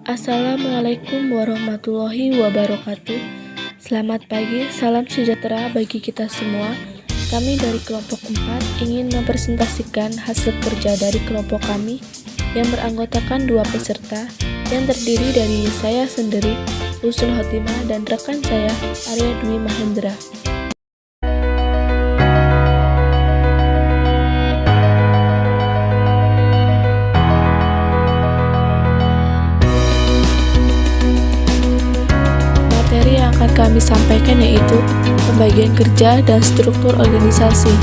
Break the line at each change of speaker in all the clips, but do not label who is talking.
Assalamualaikum warahmatullahi wabarakatuh. Selamat pagi, salam sejahtera bagi kita semua. Kami dari kelompok 4 ingin mempresentasikan hasil kerja dari kelompok kami yang beranggotakan 2 peserta yang terdiri dari saya sendiri, Usul Khotimah, dan rekan saya, Arya Dwi Mahendra. Materi yang akan kami sampaikan yaitu pembagian kerja dan struktur organisasi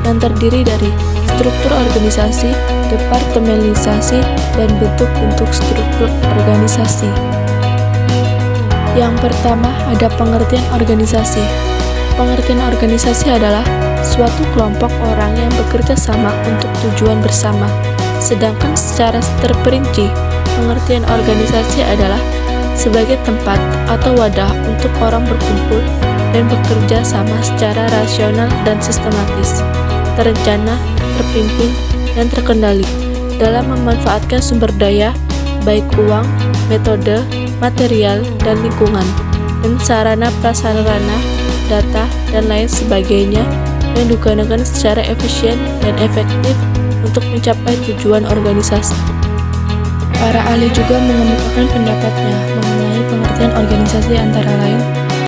yang terdiri dari struktur organisasi, departementalisasi, dan bentuk-bentuk struktur organisasi. Yang pertama ada pengertian organisasi. Pengertian organisasi adalah suatu kelompok orang yang bekerja sama untuk tujuan bersama. Sedangkan secara terperinci, pengertian organisasi adalah sebagai tempat atau wadah untuk orang berkumpul dan bekerja sama secara rasional dan sistematis, terencana, terpimpin, dan terkendali dalam memanfaatkan sumber daya, baik uang, metode, material, dan lingkungan, dan sarana prasarana, data, dan lain sebagainya yang digunakan secara efisien dan efektif untuk mencapai tujuan organisasi. Para ahli juga mengemukakan pendapatnya mengenai pengertian organisasi antara lain.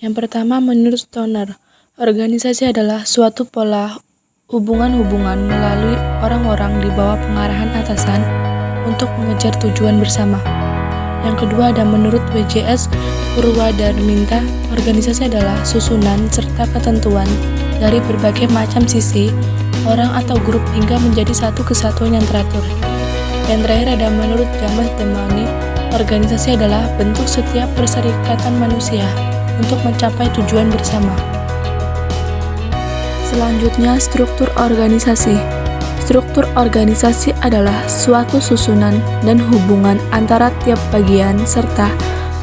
Yang pertama, menurut Stoner, organisasi adalah suatu pola hubungan-hubungan melalui orang-orang di bawah pengarahan atasan untuk mengejar tujuan bersama. Yang kedua ada menurut WJS Purwadarminta, organisasi adalah susunan serta ketentuan dari berbagai macam sisi, orang atau grup hingga menjadi satu kesatuan yang teratur. Yang terakhir ada menurut Jamas Demani, organisasi adalah bentuk setiap perserikatan manusia untuk mencapai tujuan bersama. Selanjutnya, struktur organisasi. Struktur organisasi adalah suatu susunan dan hubungan antara tiap bagian serta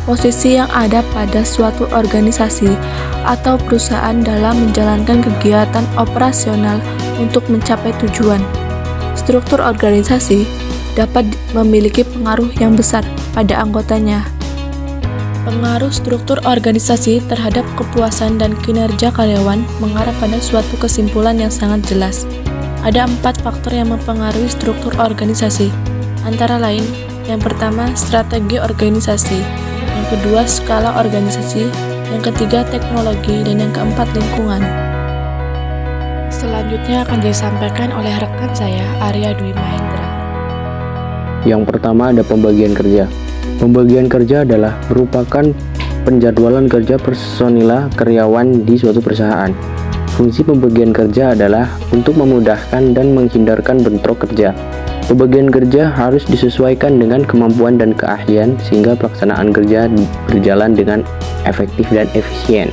posisi yang ada pada suatu organisasi atau perusahaan dalam menjalankan kegiatan operasional untuk mencapai tujuan. Struktur organisasi dapat memiliki pengaruh yang besar pada anggotanya. Pengaruh struktur organisasi terhadap kepuasan dan kinerja karyawan mengarah pada suatu kesimpulan yang sangat jelas. Ada 4 faktor yang mempengaruhi struktur organisasi, antara lain, yang pertama, strategi organisasi, yang kedua, skala organisasi, yang ketiga, teknologi, dan yang keempat, lingkungan. Selanjutnya akan disampaikan oleh rekan saya, Arya Dwi Mahendra.
Yang pertama ada pembagian kerja. Pembagian kerja adalah merupakan penjadwalan kerja personil karyawan di suatu perusahaan. Fungsi pembagian kerja adalah untuk memudahkan dan menghindarkan bentrok kerja. Pembagian kerja harus disesuaikan dengan kemampuan dan keahlian sehingga pelaksanaan kerja berjalan dengan efektif dan efisien.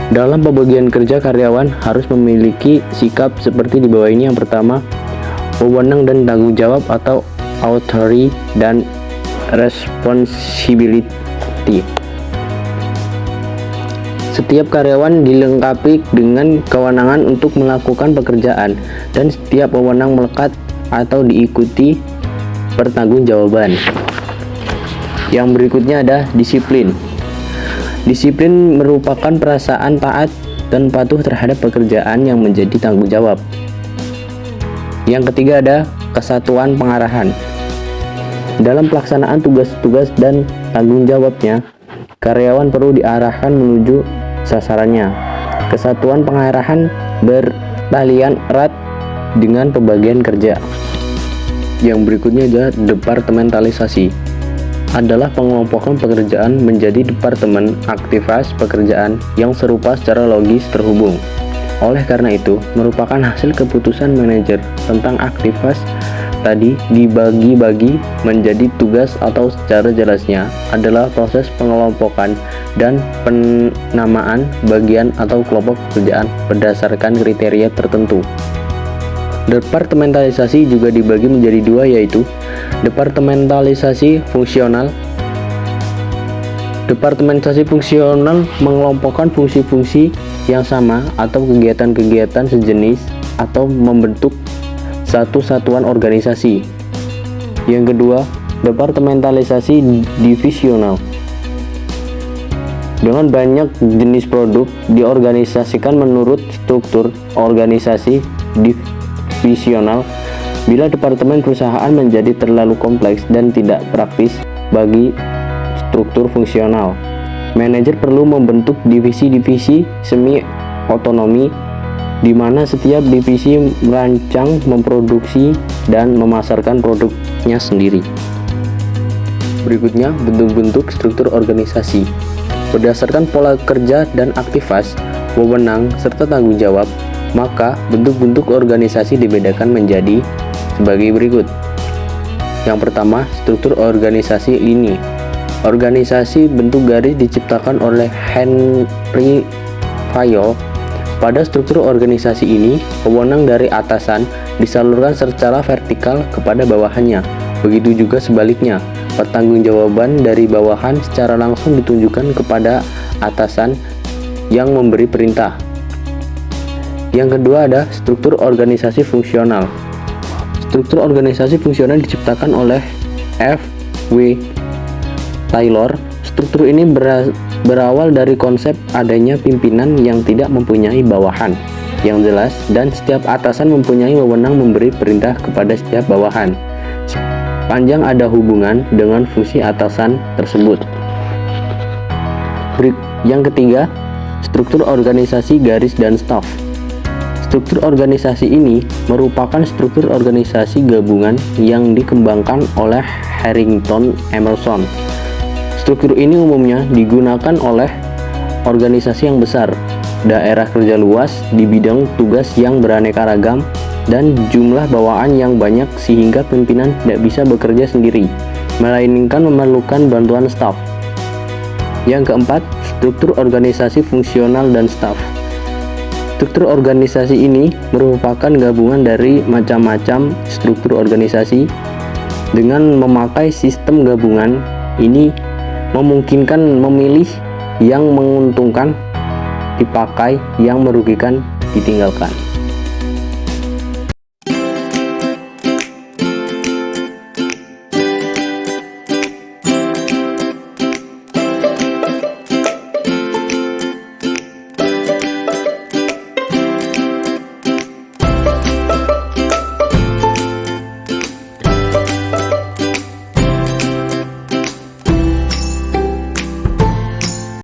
Dalam pembagian kerja, karyawan harus memiliki sikap seperti di bawah ini. Yang pertama, wewenang dan tanggung jawab atau authority dan responsibility. Setiap karyawan dilengkapi dengan kewenangan untuk melakukan pekerjaan dan setiap wewenang melekat atau diikuti pertanggungjawaban. Yang berikutnya ada disiplin. Disiplin merupakan perasaan taat dan patuh terhadap pekerjaan yang menjadi tanggung jawab. Yang ketiga ada kesatuan pengarahan. Dalam pelaksanaan tugas-tugas dan tanggung jawabnya, karyawan perlu diarahkan menuju sasarannya. Kesatuan pengarahan bertalian erat dengan pembagian kerja. Yang berikutnya adalah departementalisasi. Adalah pengelompokan pekerjaan menjadi departemen aktivitas pekerjaan yang serupa secara logis terhubung. Oleh karena itu, merupakan hasil keputusan manajer tentang aktivitas tadi dibagi-bagi menjadi tugas atau secara jelasnya adalah proses pengelompokan dan penamaan bagian atau kelompok pekerjaan berdasarkan kriteria tertentu. Departementalisasi juga dibagi menjadi 2, yaitu departementalisasi fungsional. Departementalisasi fungsional mengelompokkan fungsi-fungsi yang sama atau kegiatan-kegiatan sejenis atau membentuk satu satuan organisasi. Yang kedua, Departementalisasi divisional. Dengan banyak jenis produk diorganisasikan menurut struktur organisasi divisional. Bila departemen perusahaan menjadi terlalu kompleks dan tidak praktis bagi struktur fungsional, manajer perlu membentuk divisi-divisi semi otonomi di mana setiap divisi merancang, memproduksi, dan memasarkan produknya sendiri. Berikutnya, bentuk-bentuk struktur organisasi. Berdasarkan pola kerja dan aktivitas, wewenang, serta tanggung jawab, maka bentuk-bentuk organisasi dibedakan menjadi sebagai berikut. Yang pertama, struktur organisasi lini. Organisasi bentuk garis diciptakan oleh Henry Fayol. Pada struktur organisasi ini, wewenang dari atasan disalurkan secara vertikal kepada bawahannya. Begitu juga sebaliknya, pertanggungjawaban dari bawahan secara langsung ditunjukkan kepada atasan yang memberi perintah. Yang kedua ada struktur organisasi fungsional. Struktur organisasi fungsional diciptakan oleh F. W. Taylor. Struktur ini berawal dari konsep adanya pimpinan yang tidak mempunyai bawahan yang jelas dan setiap atasan mempunyai wewenang memberi perintah kepada setiap bawahan sepanjang ada hubungan dengan fungsi atasan tersebut. Yang ketiga, struktur organisasi garis dan staf. Struktur organisasi ini merupakan struktur organisasi gabungan yang dikembangkan oleh Harrington Emerson. Struktur ini umumnya digunakan oleh organisasi yang besar, daerah kerja luas di bidang tugas yang beraneka ragam, dan jumlah bawaan yang banyak sehingga pimpinan tidak bisa bekerja sendiri, melainkan memerlukan bantuan staf. Yang keempat, struktur organisasi fungsional dan staf. Struktur organisasi ini merupakan gabungan dari macam-macam struktur organisasi. Dengan memakai sistem gabungan ini memungkinkan memilih yang menguntungkan dipakai, yang merugikan ditinggalkan.